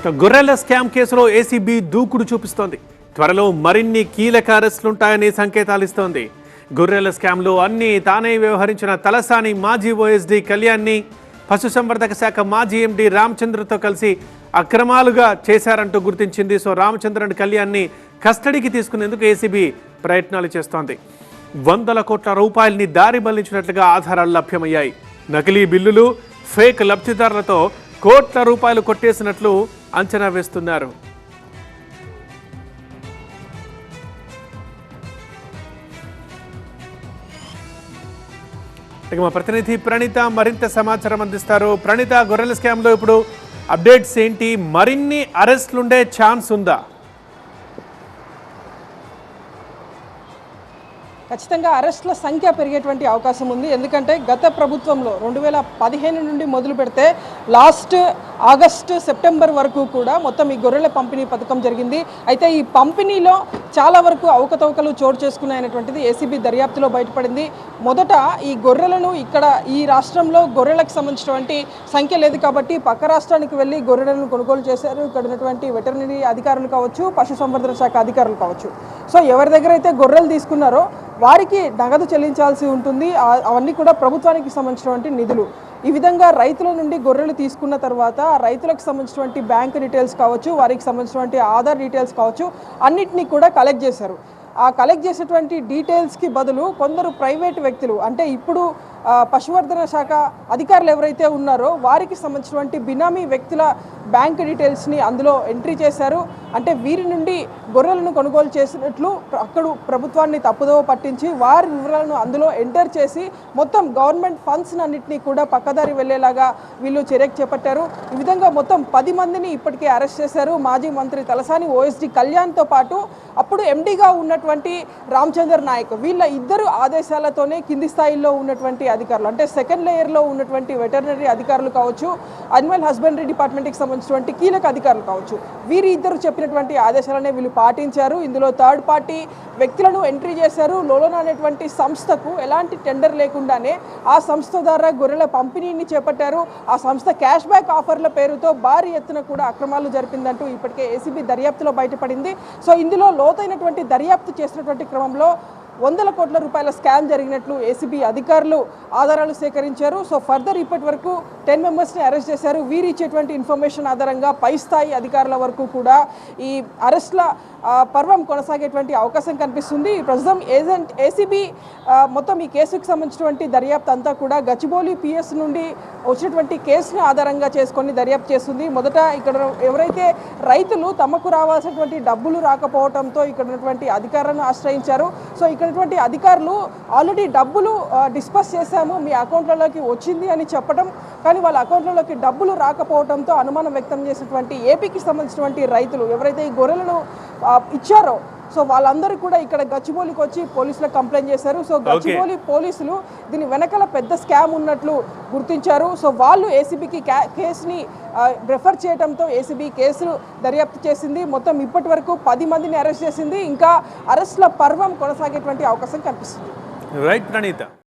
గొర్రెల స్కామ్ కేసులో ఏసీబీ దూకుడు చూపిస్తోంది. త్వరలో మరిన్ని కీలక అరెస్టులుంటాయని సంకేతాలు ఇస్తోంది. గొర్రెల స్కామ్లో అన్ని తానే వ్యవహరించిన తలసాని మాజీ ఓఎస్డీ కళ్యాణ్ని పశుసంవర్ధక శాఖ మాజీ ఎండీ రామచంద్రతో కలిసి అక్రమాలుగా చేశారంటూ గుర్తించింది. సో రామచంద్రన్ కళ్యాణ్ని కస్టడీకి తీసుకునేందుకు ఏసీబీ ప్రయత్నాలు చేస్తోంది. వందల కోట్ల రూపాయల్ని దారి మళ్లించినట్లుగా ఆధారాలు లభ్యమయ్యాయి. నకిలీ బిల్లులు, ఫేక్ లబ్ధిదారులతో కోట్ల రూపాయలు కొట్టేసినట్లు అంచనా వేస్తున్నారు. మా ప్రతినిధి ప్రణీత మరింత సమాచారం అందిస్తారు. ప్రణీత, గొర్రెల స్కామ్లో ఇప్పుడు అప్డేట్స్ ఏంటి? మరిన్ని అరెస్టులుండే ఛాన్స్ ఉందా? ఖచ్చితంగా అరెస్టుల సంఖ్య పెరిగేటువంటి అవకాశం ఉంది. ఎందుకంటే గత ప్రభుత్వంలో 2015 నుండి మొదలు పెడితే లాస్ట్ ఆగస్టు సెప్టెంబర్ వరకు కూడా మొత్తం ఈ గొర్రెల పంపిణీ పథకం జరిగింది. అయితే ఈ పంపిణీలో చాలా వరకు అవకతవకలు చోటు చేసుకున్నాయనేటువంటిది ఏసీబీ దర్యాప్తులో బయటపడింది. మొదట ఈ గొర్రెలను ఇక్కడ ఈ రాష్ట్రంలో గొర్రెలకు సంబంధించినటువంటి సంఖ్య లేదు కాబట్టి పక్క రాష్ట్రానికి వెళ్ళి గొర్రెలను కొనుగోలు చేశారు. ఇక్కడ ఉన్నటువంటి వెటర్నరీ అధికారులు కావచ్చు, పశుసంవర్ధన శాఖ అధికారులు కావచ్చు. సో ఎవరి దగ్గర అయితే గొర్రెలు తీసుకున్నారో వారికి నగదు చెల్లించాల్సి ఉంటుంది. అవన్నీ కూడా ప్రభుత్వానికి సంబంధించినటువంటి నిధులు. ఈ విధంగా రైతుల నుండి గొర్రెలు తీసుకున్న తర్వాత రైతులకు సంబంధించినటువంటి బ్యాంక్ డీటెయిల్స్ కావచ్చు, వారికి సంబంధించినటువంటి ఆధార్ డీటెయిల్స్ కావచ్చు, అన్నిటినీ కూడా కలెక్ట్ చేశారు. ఆ కలెక్ట్ చేసేటువంటి డీటెయిల్స్కి బదులు కొందరు ప్రైవేట్ వ్యక్తులు, అంటే ఇప్పుడు పశువర్ధన శాఖ అధికారులు ఎవరైతే ఉన్నారో వారికి సంబంధించినటువంటి బినామీ వ్యక్తుల బ్యాంక్ డీటెయిల్స్ని అందులో ఎంట్రీ చేశారు. అంటే వీరి నుండి గొర్రెలను కొనుగోలు చేసినట్లు అక్కడ ప్రభుత్వాన్ని తప్పుదోవ పట్టించి వారి వివరాలను అందులో ఎంటర్ చేసి మొత్తం గవర్నమెంట్ ఫండ్స్ అన్నింటినీ కూడా పక్కదారి వెళ్లేలాగా వీళ్ళు చర్యకు చేపట్టారు. ఈ విధంగా మొత్తం 10 మందిని ఇప్పటికే అరెస్ట్ చేశారు. మాజీ మంత్రి తలసాని ఓఎస్డీ కళ్యాణ్తో పాటు అప్పుడు ఎండీగా ఉన్నటువంటి రామచంద్ర నాయక్, వీళ్ళ ఇద్దరు ఆదేశాలతోనే కింది స్థాయిలో ఉన్నటువంటి అధికారులు, అంటే సెకండ్ లేయర్లో ఉన్నటువంటి వెటర్నరీ అధికారులు కావచ్చు, అనిమల్ హస్బెండరీ డిపార్ట్మెంట్కి సంబంధించినటువంటి కీలక అధికారులు కావచ్చు, వీరి ఇద్దరు చెప్పినటువంటి ఆదేశాలనే వీళ్ళు పాటించారు. ఇందులో థర్డ్ పార్టీ వ్యక్తులను ఎంట్రీ చేశారు. లోలోన అనేటువంటి సంస్థకు ఎలాంటి టెండర్ లేకుండానే ఆ సంస్థ ద్వారా గొర్రెల పంపిణీని చేపట్టారు. ఆ సంస్థ క్యాష్ బ్యాక్ ఆఫర్ల పేరుతో భారీ ఎత్తున కూడా అక్రమాలు జరిపిందంటూ ఇప్పటికే ఏసీబీ దర్యాప్తులో బయటపడింది. సో ఇందులో లోతైనటువంటి దర్యాప్తు చేసినటువంటి క్రమంలో వందల కోట్ల రూపాయల స్కామ్ జరిగినట్లు ఏసీబీ అధికారులు ఆధారాలు సేకరించారు. సో ఫర్దర్ ఇప్పటి వరకు 10 మెంబర్స్ని అరెస్ట్ చేశారు. వీరు ఇచ్చేటువంటి ఇన్ఫర్మేషన్ ఆధారంగా పై స్థాయి అధికారుల వరకు కూడా ఈ అరెస్ట్ల పర్వం కొనసాగేటువంటి అవకాశం కనిపిస్తుంది. ప్రస్తుతం ఏసీబీ మొత్తం ఈ కేసుకు సంబంధించినటువంటి దర్యాప్తు అంతా కూడా గచ్చిబౌలి పిఎస్ నుండి వచ్చినటువంటి కేసును ఆధారంగా చేసుకొని దర్యాప్తు చేస్తుంది. మొదట ఇక్కడ ఎవరైతే రైతులు తమకు రావాల్సినటువంటి డబ్బులు రాకపోవడంతో ఇక్కడ ఉన్నటువంటి అధికారులను ఆశ్రయించారు. సో ఇక్కడ అధికారులు ఆల్రెడీ డబ్బులు డిస్పర్స్ చేశాము, మీ అకౌంట్లలోకి వచ్చింది అని చెప్పడం, కానీ వాళ్ళ అకౌంట్లలోకి డబ్బులు రాకపోవడంతో అనుమానం వ్యక్తం చేసినటువంటి ఏపీకి సంబంధించినటువంటి రైతులు ఎవరైతే ఈ గొర్రెలను ఇచ్చారో సో వాళ్ళందరూ కూడా ఇక్కడ గచ్చిబౌలికి వచ్చి పోలీసులకు కంప్లైంట్ చేశారు. సో గచ్చిబౌలి పోలీసులు దీని వెనకాల పెద్ద స్కామ్ ఉన్నట్లు గుర్తించారు. సో వాళ్ళు ఏసీబీకి కేసుని రెఫర్ చేయడంతో ఏసీబీ కేసులు దర్యాప్తు చేసింది. మొత్తం ఇప్పటి వరకు 10 మందిని అరెస్ట్ చేసింది. ఇంకా అరెస్టుల పర్వం కొనసాగేటువంటి అవకాశం కనిపిస్తుంది. రైట్ ప్రణీత.